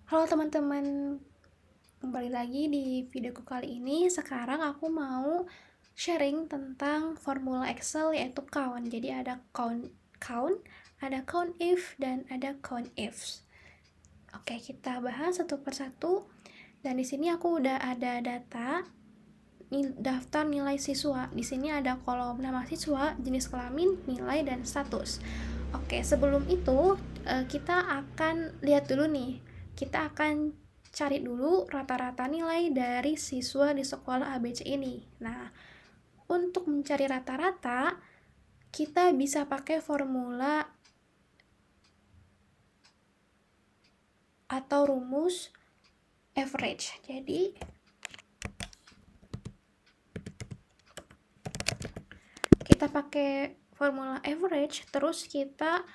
Halo teman-teman, kembali lagi di videoku kali ini. Sekarang aku mau sharing tentang formula Excel yaitu count. Jadi ada count, ada count if, dan ada count ifs. Oke, kita bahas satu persatu. Dan di sini aku udah ada daftar nilai siswa. Di sini ada kolom nama siswa, jenis kelamin, nilai, dan status. Oke, sebelum itu kita akan lihat dulu nih. Kita akan cari dulu rata-rata nilai dari siswa di sekolah ABC ini. Nah, untuk mencari rata-rata, kita bisa pakai formula atau rumus average. Jadi, kita pakai formula average, terus kita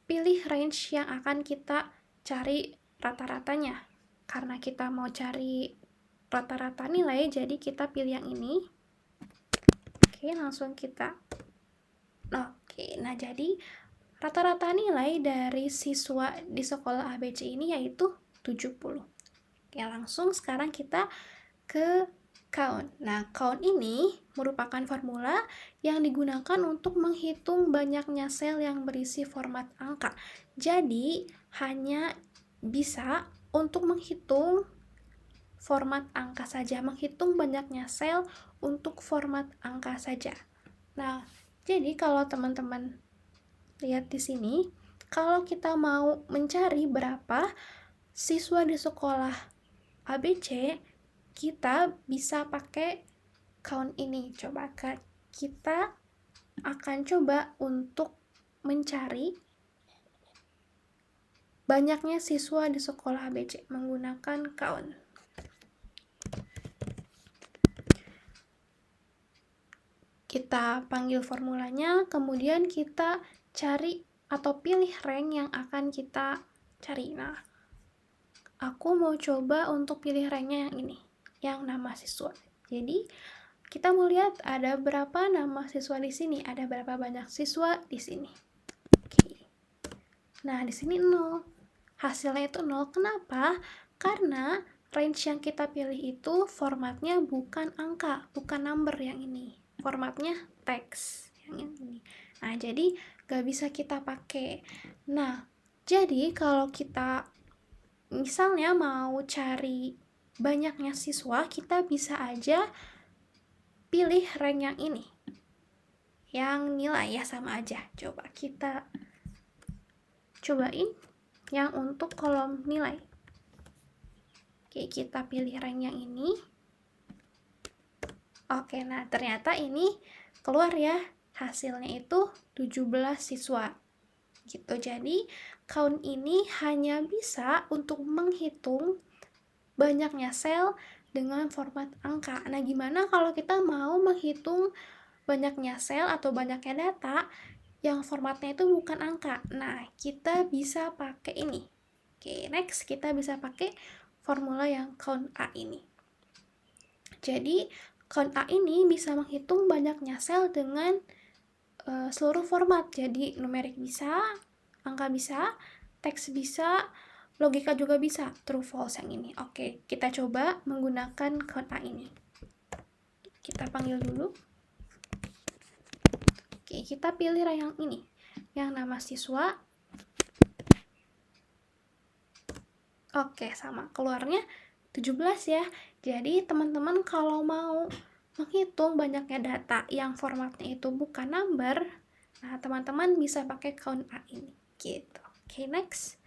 pilih range yang akan kita cari rata-ratanya. Karena kita mau cari rata-rata nilai, jadi kita pilih yang ini. Oke, langsung kita. Oke, nah jadi rata-rata nilai dari siswa di sekolah ABC ini yaitu 70. Oke, langsung sekarang kita ke count. Nah, count ini merupakan formula yang digunakan untuk menghitung banyaknya sel yang berisi format angka. Jadi, hanya bisa untuk menghitung format angka saja, menghitung banyaknya sel untuk format angka saja. Nah, jadi kalau teman-teman lihat di sini, kalau kita mau mencari berapa siswa di sekolah ABC, kita bisa pakai count ini. Coba kita akan coba untuk mencari banyaknya siswa di sekolah ABC menggunakan count. Kita panggil formulanya, kemudian kita cari atau pilih rank yang akan kita cari. Nah, aku mau coba untuk pilih ranknya yang ini, yang nama siswa. Jadi, kita mau lihat ada berapa nama siswa di sini, ada berapa banyak siswa di sini. Oke. Nah, di sini 0. Hasilnya itu 0. Kenapa? Karena range yang kita pilih itu formatnya bukan angka, bukan number yang ini. Formatnya teks yang ini. Nah, jadi gak bisa kita pakai. Nah, jadi kalau kita misalnya mau cari banyaknya siswa, kita bisa aja pilih rank yang ini. Yang nilai ya sama aja. Coba kita cobain yang untuk kolom nilai. Oke, kita pilih rank yang ini. Oke, nah ternyata ini keluar ya. Hasilnya itu 17 siswa. Gitu. Jadi, count ini hanya bisa untuk menghitung banyaknya sel dengan format angka. Nah, gimana kalau kita mau menghitung banyaknya sel atau banyaknya data yang formatnya itu bukan angka? Nah, kita bisa pakai ini. Oke, next kita bisa pakai formula yang count A ini. Jadi, count A ini bisa menghitung banyaknya sel dengan seluruh format. Jadi, numerik bisa, angka bisa, teks bisa, logika juga bisa, true false yang ini. Oke, kita coba menggunakan count A ini. Kita panggil dulu. Oke, kita pilih yang ini, yang nama siswa. Oke, sama. Keluarnya 17 ya. Jadi, teman-teman kalau mau menghitung banyaknya data yang formatnya itu bukan number, nah teman-teman bisa pakai count A ini. Gitu. Oke, next.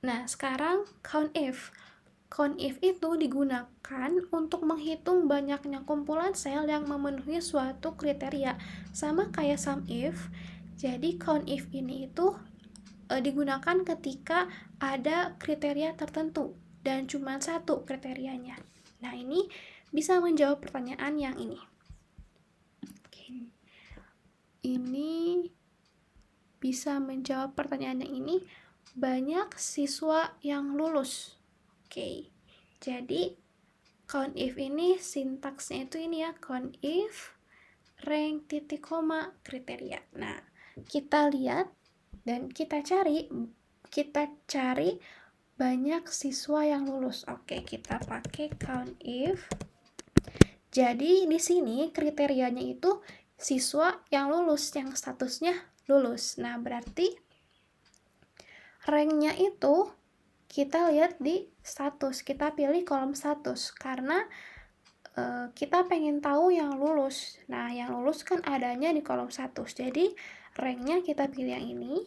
Nah, sekarang count if. Count if itu digunakan untuk menghitung banyaknya kumpulan sel yang memenuhi suatu kriteria. Sama kayak sum if. Jadi, count if ini itu digunakan ketika ada kriteria tertentu dan cuma satu kriterianya. Nah, ini bisa menjawab pertanyaan yang ini. Oke. Ini bisa menjawab pertanyaan yang ini, banyak siswa yang lulus. Oke. Jadi, count if ini sintaksnya itu ini ya, count if rank titik koma kriteria. Nah, kita lihat dan kita cari banyak siswa yang lulus. Oke, kita pakai COUNTIF. Jadi di sini kriterianya itu siswa yang lulus, yang statusnya lulus. Nah, berarti ranknya itu kita lihat di status. Kita pilih kolom status karena kita pengen tahu yang lulus. Nah, yang lulus kan adanya di kolom status. Jadi ranknya kita pilih yang ini.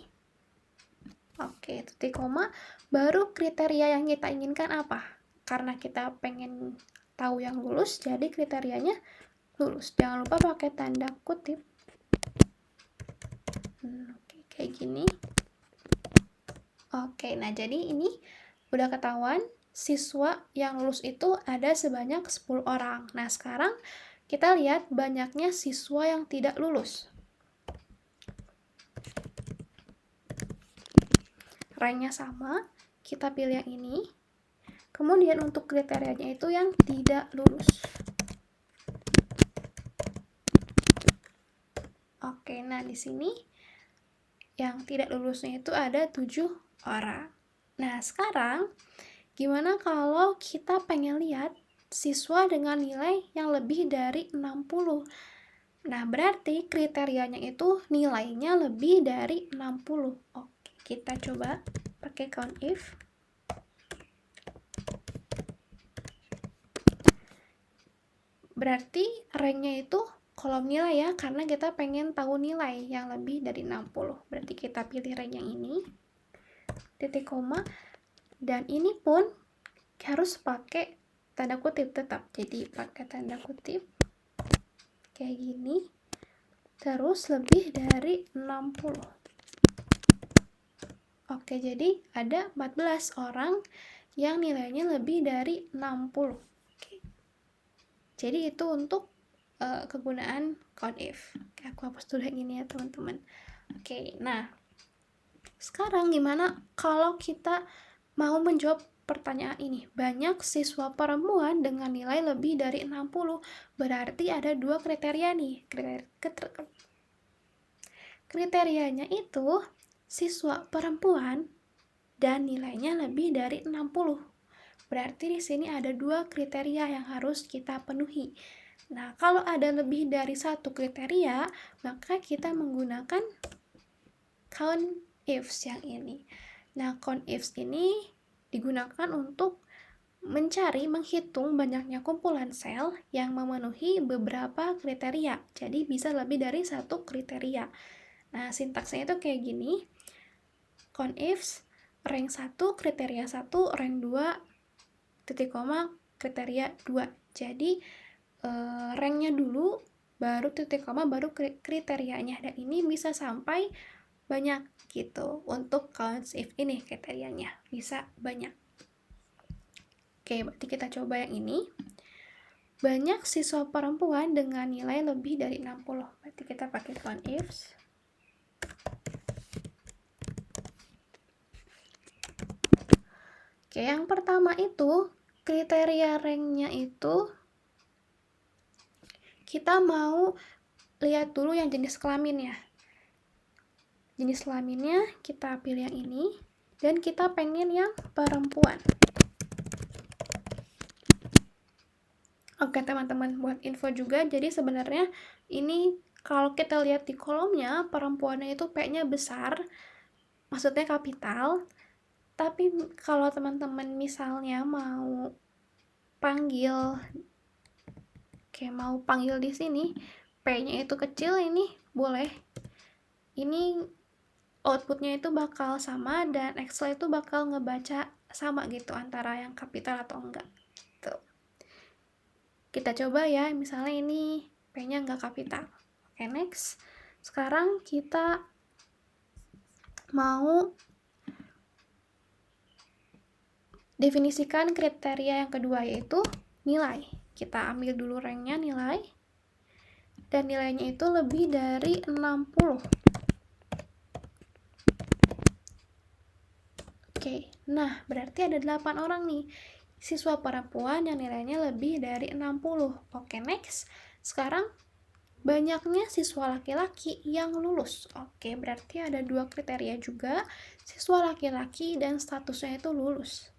Oke, titik koma. Baru kriteria yang kita inginkan apa? Karena kita pengen tahu yang lulus, jadi kriterianya lulus. Jangan lupa pakai tanda kutip. Oke, kayak gini. Oke, nah jadi ini udah ketahuan siswa yang lulus itu ada sebanyak 10 orang. Nah, sekarang kita lihat banyaknya siswa yang tidak lulus. Ranknya sama, kita pilih yang ini. Kemudian untuk kriterianya itu yang tidak lulus. Oke, nah di sini yang tidak lulusnya itu ada 7 orang. Nah, sekarang gimana kalau kita pengen lihat siswa dengan nilai yang lebih dari 60? Nah, berarti kriterianya itu nilainya lebih dari 60. Oke, kita coba pakai COUNTIF. Berarti ranknya itu kolom nilai ya, karena kita pengen tahu nilai yang lebih dari 60. Berarti kita pilih rank yang ini, titik koma, dan ini pun harus pakai tanda kutip tetap. Jadi pakai tanda kutip kayak gini, terus lebih dari 60. Oke, jadi ada 14 orang yang nilainya lebih dari 60. Oke. Jadi itu untuk kegunaan COUNTIF. Oke, aku hapus dulu yang ini ya teman-teman. Oke, nah sekarang gimana kalau kita mau menjawab pertanyaan ini? Banyak siswa perempuan dengan nilai lebih dari 60. Berarti ada dua kriteria nih. Kriterianya itu siswa perempuan dan nilainya lebih dari 60. Berarti di sini ada dua kriteria yang harus kita penuhi. Nah, kalau ada lebih dari satu kriteria, maka kita menggunakan COUNTIFs yang ini. Nah, COUNTIFs ini digunakan untuk menghitung banyaknya kumpulan sel yang memenuhi beberapa kriteria. Jadi bisa lebih dari satu kriteria. Nah, sintaksnya itu kayak gini. COUNTIFs, rank 1, kriteria 1, rank 2, titik koma, kriteria 2. Jadi, ranknya dulu, baru titik koma, baru kriterianya. Dan ini bisa sampai banyak gitu. Untuk COUNTIF ini kriterianya. Bisa banyak. Oke, berarti kita coba yang ini. Banyak siswa perempuan dengan nilai lebih dari 60. Berarti kita pakai COUNTIFs. Oke, yang pertama itu kriteria ranknya itu kita mau lihat dulu yang jenis kelaminnya. Jenis kelaminnya kita pilih yang ini dan kita pengen yang perempuan. Oke teman-teman, buat info juga, jadi sebenarnya ini kalau kita lihat di kolomnya perempuannya itu P-nya besar, maksudnya kapital. Tapi kalau teman-teman misalnya mau panggil di sini P-nya itu kecil, ini boleh. Ini outputnya itu bakal sama dan Excel itu bakal ngebaca sama gitu antara yang kapital atau enggak. Tuh. Kita coba ya, misalnya ini P-nya enggak kapital. Oke, next. Sekarang kita mau definisikan kriteria yang kedua, yaitu nilai. Kita ambil dulu ranknya nilai, dan nilainya itu lebih dari 60. Oke, nah berarti ada 8 orang nih siswa perempuan yang nilainya lebih dari 60. Oke, next. Sekarang banyaknya siswa laki-laki yang lulus. Oke, berarti ada 2 kriteria juga, siswa laki-laki dan statusnya itu lulus.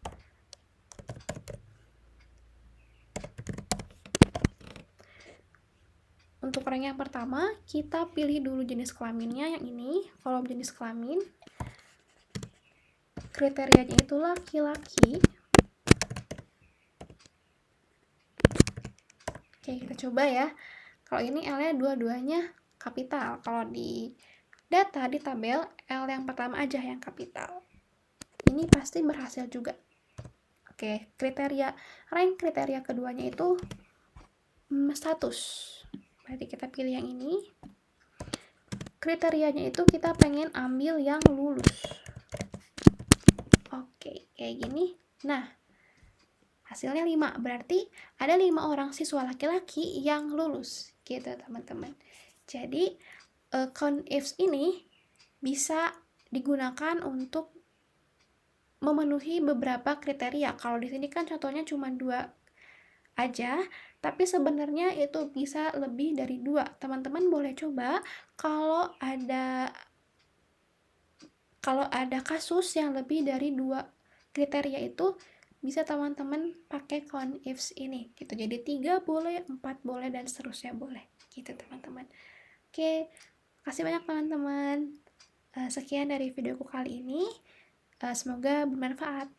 Untuk rank yang pertama, kita pilih dulu jenis kelaminnya yang ini, kolom jenis kelamin. Kriterianya itu laki-laki. Oke, kita coba ya. Kalau ini L-nya dua-duanya kapital. Kalau di data, di tabel, L yang pertama aja yang kapital. Ini pasti berhasil juga. Oke, rank kriteria keduanya itu status. Berarti kita pilih yang ini. Kriterianya itu kita pengen ambil yang lulus. Oke, kayak gini. Nah, hasilnya 5. Berarti ada 5 orang siswa laki-laki yang lulus. Gitu, teman-teman. Jadi, count ifs ini bisa digunakan untuk memenuhi beberapa kriteria. Kalau di sini kan contohnya cuma 2 aja, tapi sebenarnya itu bisa lebih dari 2. Teman-teman boleh coba kalau ada kasus yang lebih dari 2 kriteria itu, bisa teman-teman pakai count ifs ini gitu. Jadi 3 boleh, 4 boleh, dan seterusnya boleh gitu, teman-teman. Oke, kasih banyak teman-teman. Sekian dari videoku kali ini. Semoga bermanfaat.